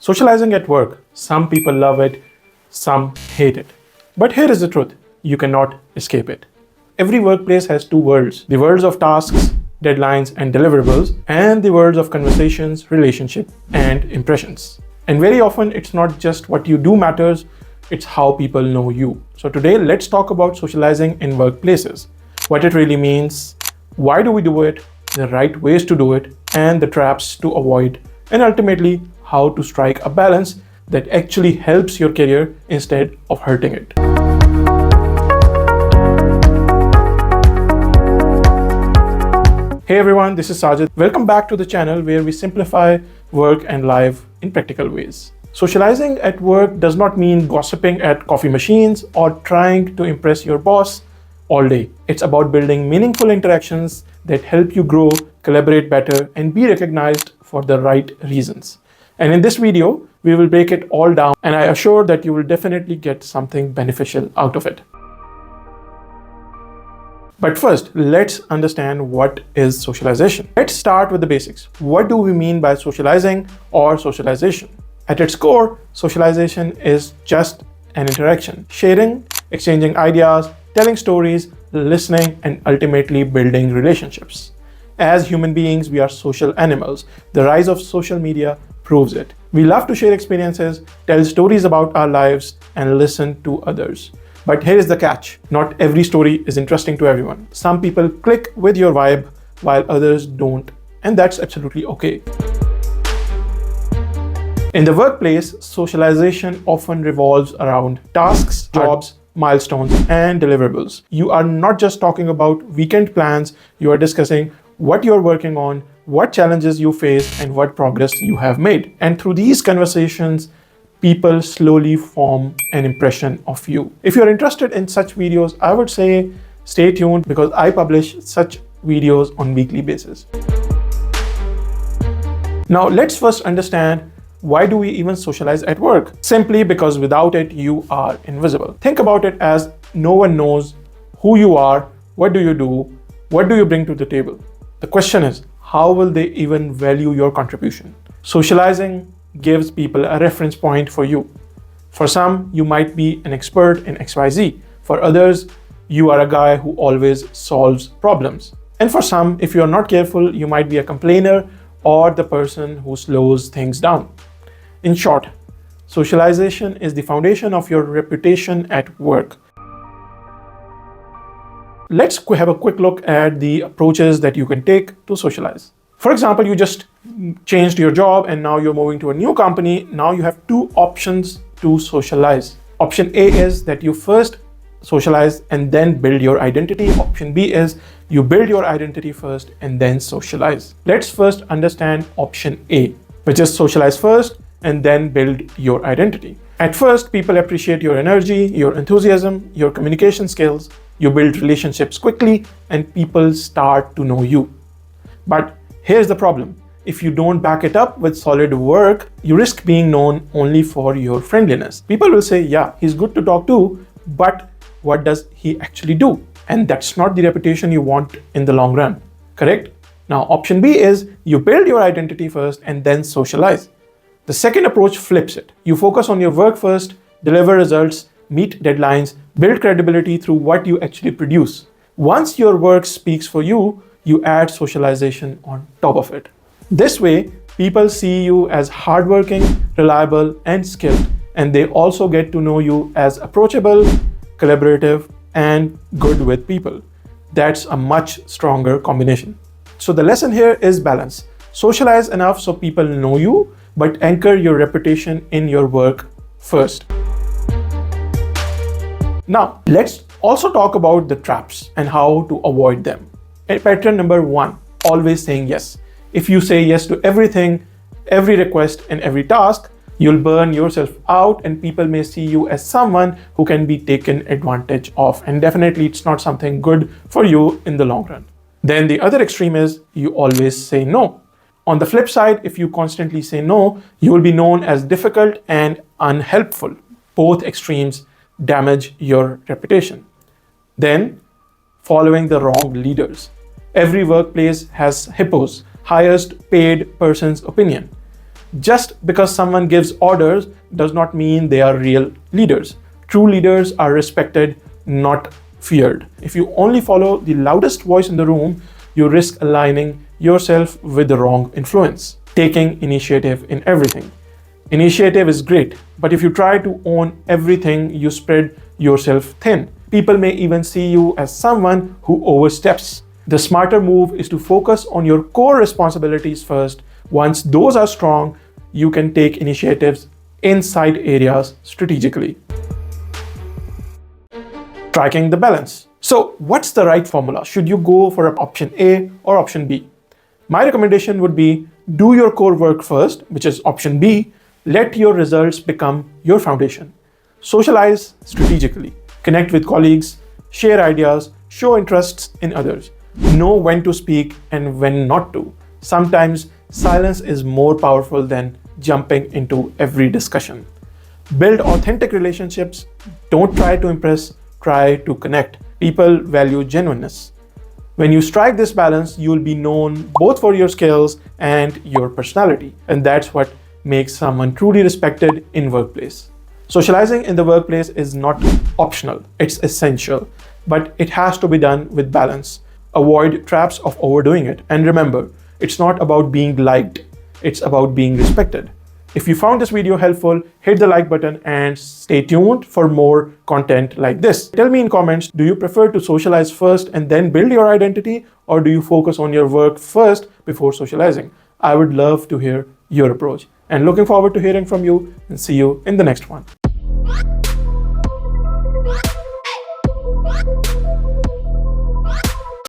Socializing at work. Some people love it, some hate it. But here is the truth. You cannot escape it. Every workplace has two worlds. The worlds of tasks, deadlines, and deliverables, and the worlds of conversations, relationship, and impressions. And very often, it's not just what you do matters, it's how people know you. So today, let's talk about socializing in workplaces. What it really means, why do we do it, the right ways to do it, and the traps to avoid, and ultimately, how to strike a balance that actually helps your career instead of hurting it. Hey everyone, this is Sajid. Welcome back to the channel where we simplify work and life in practical ways. Socializing at work does not mean gossiping at coffee machines or trying to impress your boss all day. It's about building meaningful interactions that help you grow, collaborate better, and be recognized for the right reasons. And in this video, we will break it all down, and I assure that you will definitely get something beneficial out of it. But first, let's understand what is socialization. Let's start with the basics. What do we mean by socializing or socialization? At its core, socialization is just an interaction, sharing, exchanging ideas, telling stories, listening, and ultimately building relationships. As human beings, we are social animals. The rise of social media proves it. We love to share experiences, tell stories about our lives, and listen to others. But here is the catch. Not every story is interesting to everyone. Some people click with your vibe while others don't, and that's absolutely okay. In the workplace, socialization often revolves around tasks, jobs, milestones, and deliverables. You are not just talking about weekend plans, you are discussing what you're working on, what challenges you face, and what progress you have made. And through these conversations, people slowly form an impression of you. If you're interested in such videos, I would say stay tuned because I publish such videos on weekly basis. Now, let's first understand why do we even socialize at work? Simply because without it, you are invisible. Think about it as no one knows who you are, what do you do, what do you bring to the table. The question is, how will they even value your contribution? Socializing gives people a reference point for you. For some, you might be an expert in XYZ. For others, you are a guy who always solves problems. And for some, if you're not careful, you might be a complainer or the person who slows things down. In short, socialization is the foundation of your reputation at work. Let's have a quick look at the approaches that you can take to socialize. For example, you just changed your job and now you're moving to a new company. Now you have two options to socialize. Option A is that you first socialize and then build your identity. Option B is you build your identity first and then socialize. Let's first understand option A, which is socialize first and then build your identity. At first, people appreciate your energy, your enthusiasm, your communication skills. You build relationships quickly and people start to know you. But here's the problem. If you don't back it up with solid work, you risk being known only for your friendliness. People will say, yeah, he's good to talk to, but what does he actually do? And that's not the reputation you want in the long run, correct? Now, option B is you build your identity first and then socialize. The second approach flips it. You focus on your work first, deliver results, meet deadlines, build credibility through what you actually produce. Once your work speaks for you, you add socialization on top of it. This way, people see you as hardworking, reliable, and skilled, and they also get to know you as approachable, collaborative, and good with people. That's a much stronger combination. So the lesson here is balance. Socialize enough so people know you, but anchor your reputation in your work first. Now, let's also talk about the traps and how to avoid them. Pattern number 1, always saying yes. If you say yes to everything, every request, and every task, you'll burn yourself out and people may see you as someone who can be taken advantage of. And definitely it's not something good for you in the long run. Then the other extreme is you always say no. On the flip side, if you constantly say no, you will be known as difficult and unhelpful. Both extremes damage your reputation. Then, following the wrong leaders. Every workplace has hippos, highest paid person's opinion. Just because someone gives orders does not mean they are real leaders. True leaders are respected, not feared. If you only follow the loudest voice in the room, you risk aligning yourself with the wrong influence. Taking initiative in everything. Initiative is great, but if you try to own everything, you spread yourself thin. People may even see you as someone who oversteps. The smarter move is to focus on your core responsibilities first. Once those are strong, you can take initiatives in side areas strategically. Striking the balance. So, what's the right formula? Should you go for option A or option B? My recommendation would be do your core work first, which is option B. Let your results become your foundation. Socialize strategically. Connect with colleagues, share ideas, show interests in others. Know when to speak and when not to. Sometimes silence is more powerful than jumping into every discussion. Build authentic relationships. Don't try to impress, try to connect. People value genuineness. When you strike this balance, you'll be known both for your skills and your personality. And that's what makes someone truly respected in workplace. Socializing in the workplace is not optional, it's essential, but it has to be done with balance. Avoid traps of overdoing it. And remember, it's not about being liked, it's about being respected. If you found this video helpful, hit the like button and stay tuned for more content like this. Tell me in comments, do you prefer to socialize first and then build your identity, or do you focus on your work first before socializing? I would love to hear your approach. And looking forward to hearing from you, and see you in the next one.